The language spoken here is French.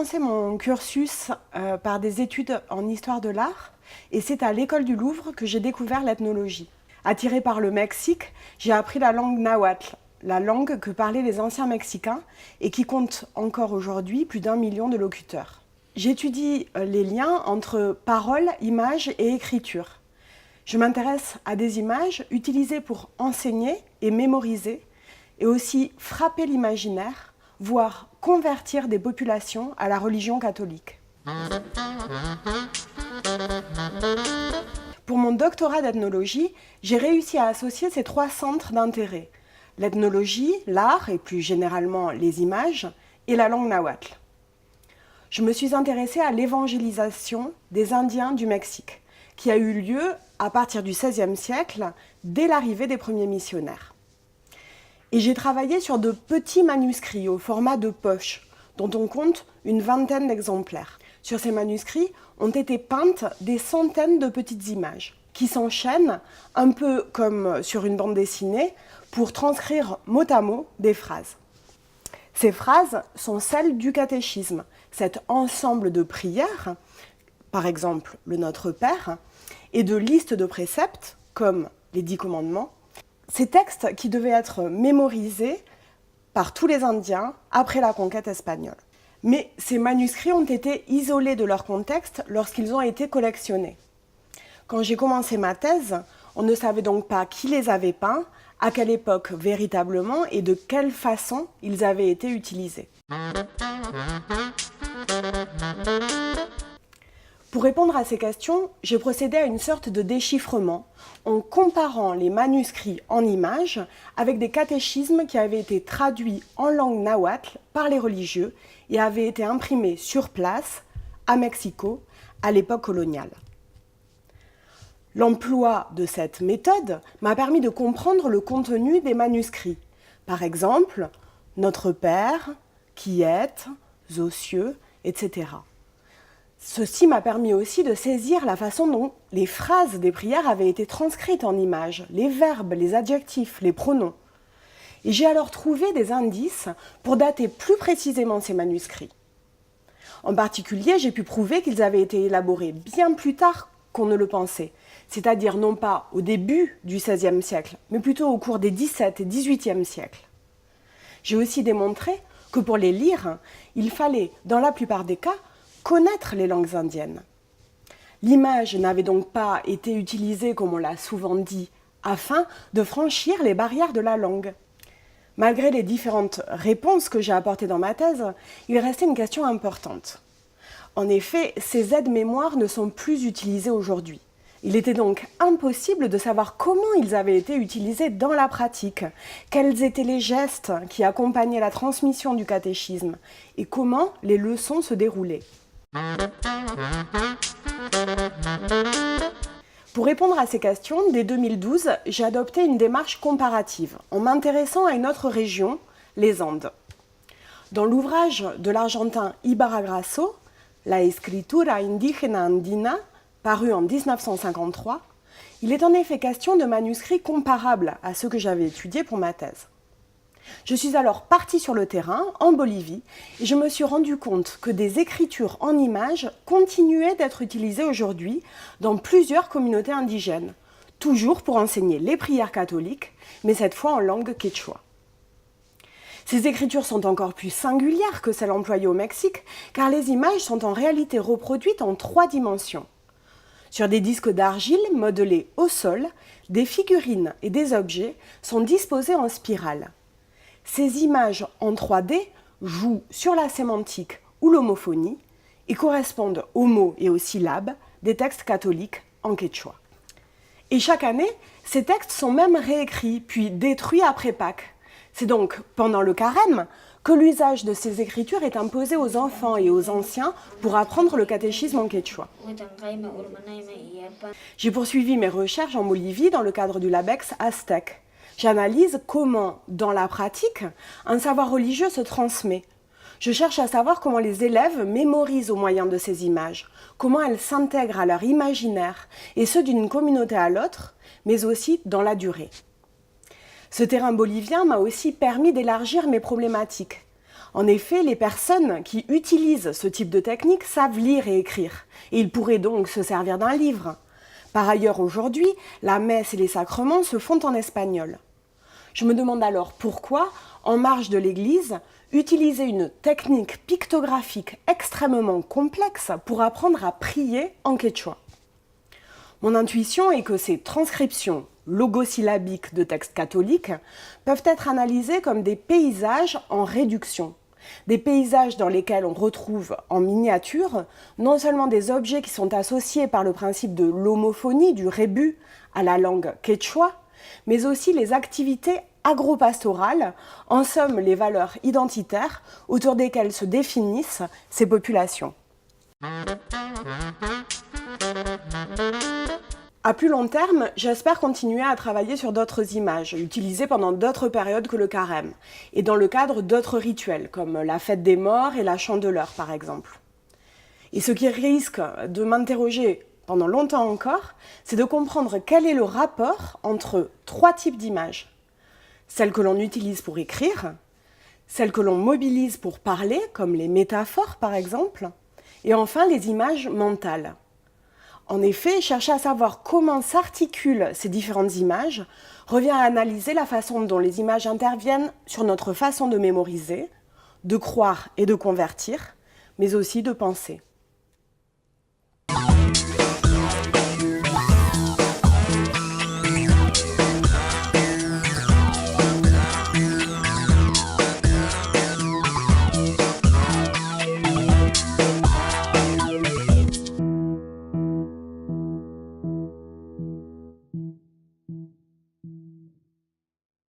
commencé mon cursus par des études en histoire de l'art et c'est à l'école du Louvre que j'ai découvert l'ethnologie. Attirée par le Mexique, j'ai appris la langue nahuatl, la langue que parlaient les anciens Mexicains et qui compte encore aujourd'hui plus d'1 million de locuteurs. J'étudie les liens entre parole, image et écriture. Je m'intéresse à des images utilisées pour enseigner et mémoriser et aussi frapper l'imaginaire, voire convertir des populations à la religion catholique. Pour mon doctorat d'ethnologie, j'ai réussi à associer ces 3 centres d'intérêt: l'ethnologie, l'art et plus généralement les images, et la langue nahuatl. Je me suis intéressée à l'évangélisation des Indiens du Mexique, qui a eu lieu à partir du XVIe siècle, dès l'arrivée des premiers missionnaires. Et j'ai travaillé sur de petits manuscrits au format de poche, dont on compte une 20aine d'exemplaires. Sur ces manuscrits ont été peintes des centaines de petites images, qui s'enchaînent un peu comme sur une bande dessinée pour transcrire mot à mot des phrases. Ces phrases sont celles du catéchisme, cet ensemble de prières, par exemple le Notre Père, et de listes de préceptes, comme les 10 commandements, ces textes qui devaient être mémorisés par tous les Indiens après la conquête espagnole. Mais ces manuscrits ont été isolés de leur contexte lorsqu'ils ont été collectionnés. Quand j'ai commencé ma thèse, on ne savait donc pas qui les avait peints, à quelle époque véritablement et de quelle façon ils avaient été utilisés. Pour répondre à ces questions, j'ai procédé à une sorte de déchiffrement en comparant les manuscrits en images avec des catéchismes qui avaient été traduits en langue nahuatl par les religieux et avaient été imprimés sur place, à Mexico, à l'époque coloniale. L'emploi de cette méthode m'a permis de comprendre le contenu des manuscrits. Par exemple, Notre Père, qui êtes, aux cieux, etc. Ceci m'a permis aussi de saisir la façon dont les phrases des prières avaient été transcrites en images, les verbes, les adjectifs, les pronoms. Et j'ai alors trouvé des indices pour dater plus précisément ces manuscrits. En particulier, j'ai pu prouver qu'ils avaient été élaborés bien plus tard qu'on ne le pensait, c'est-à-dire non pas au début du XVIe siècle, mais plutôt au cours des XVIIe et XVIIIe siècles. J'ai aussi démontré que pour les lire, il fallait, dans la plupart des cas, connaître les langues indiennes. L'image n'avait donc pas été utilisée, comme on l'a souvent dit, afin de franchir les barrières de la langue. Malgré les différentes réponses que j'ai apportées dans ma thèse, il restait une question importante. En effet, ces aides-mémoires ne sont plus utilisées aujourd'hui. Il était donc impossible de savoir comment ils avaient été utilisés dans la pratique, quels étaient les gestes qui accompagnaient la transmission du catéchisme et comment les leçons se déroulaient. Pour répondre à ces questions, dès 2012, j'ai adopté une démarche comparative en m'intéressant à une autre région, les Andes. Dans l'ouvrage de l'Argentin Ibarra Grasso, La escritura indígena andina, paru en 1953, il est en effet question de manuscrits comparables à ceux que j'avais étudiés pour ma thèse. Je suis alors partie sur le terrain, en Bolivie, et je me suis rendu compte que des écritures en images continuaient d'être utilisées aujourd'hui dans plusieurs communautés indigènes, toujours pour enseigner les prières catholiques, mais cette fois en langue quechua. Ces écritures sont encore plus singulières que celles employées au Mexique, car les images sont en réalité reproduites en 3 dimensions. Sur des disques d'argile modelés au sol, des figurines et des objets sont disposés en spirale. Ces images en 3D jouent sur la sémantique ou l'homophonie et correspondent aux mots et aux syllabes des textes catholiques en quechua. Et chaque année, ces textes sont même réécrits puis détruits après Pâques. C'est donc pendant le carême que l'usage de ces écritures est imposé aux enfants et aux anciens pour apprendre le catéchisme en quechua. J'ai poursuivi mes recherches en Bolivie dans le cadre du LABEX Aztèque. J'analyse comment, dans la pratique, un savoir religieux se transmet. Je cherche à savoir comment les élèves mémorisent au moyen de ces images, comment elles s'intègrent à leur imaginaire, et ce d'une communauté à l'autre, mais aussi dans la durée. Ce terrain bolivien m'a aussi permis d'élargir mes problématiques. En effet, les personnes qui utilisent ce type de technique savent lire et écrire, et ils pourraient donc se servir d'un livre. Par ailleurs, aujourd'hui, la messe et les sacrements se font en espagnol. Je me demande alors pourquoi, en marge de l'église, utiliser une technique pictographique extrêmement complexe pour apprendre à prier en quechua. Mon intuition est que ces transcriptions logosyllabiques de textes catholiques peuvent être analysées comme des paysages en réduction. Des paysages dans lesquels on retrouve en miniature non seulement des objets qui sont associés par le principe de l'homophonie, du rébus, à la langue quechua, mais aussi les activités agropastorales, en somme les valeurs identitaires autour desquelles se définissent ces populations. À plus long terme, j'espère continuer à travailler sur d'autres images, utilisées pendant d'autres périodes que le carême, et dans le cadre d'autres rituels, comme la fête des morts et la chandeleur par exemple. Et ce qui risque de m'interroger pendant longtemps encore, c'est de comprendre quel est le rapport entre trois types d'images. Celles que l'on utilise pour écrire, celles que l'on mobilise pour parler, comme les métaphores par exemple, et enfin les images mentales. En effet, chercher à savoir comment s'articulent ces différentes images revient à analyser la façon dont les images interviennent sur notre façon de mémoriser, de croire et de convertir, mais aussi de penser.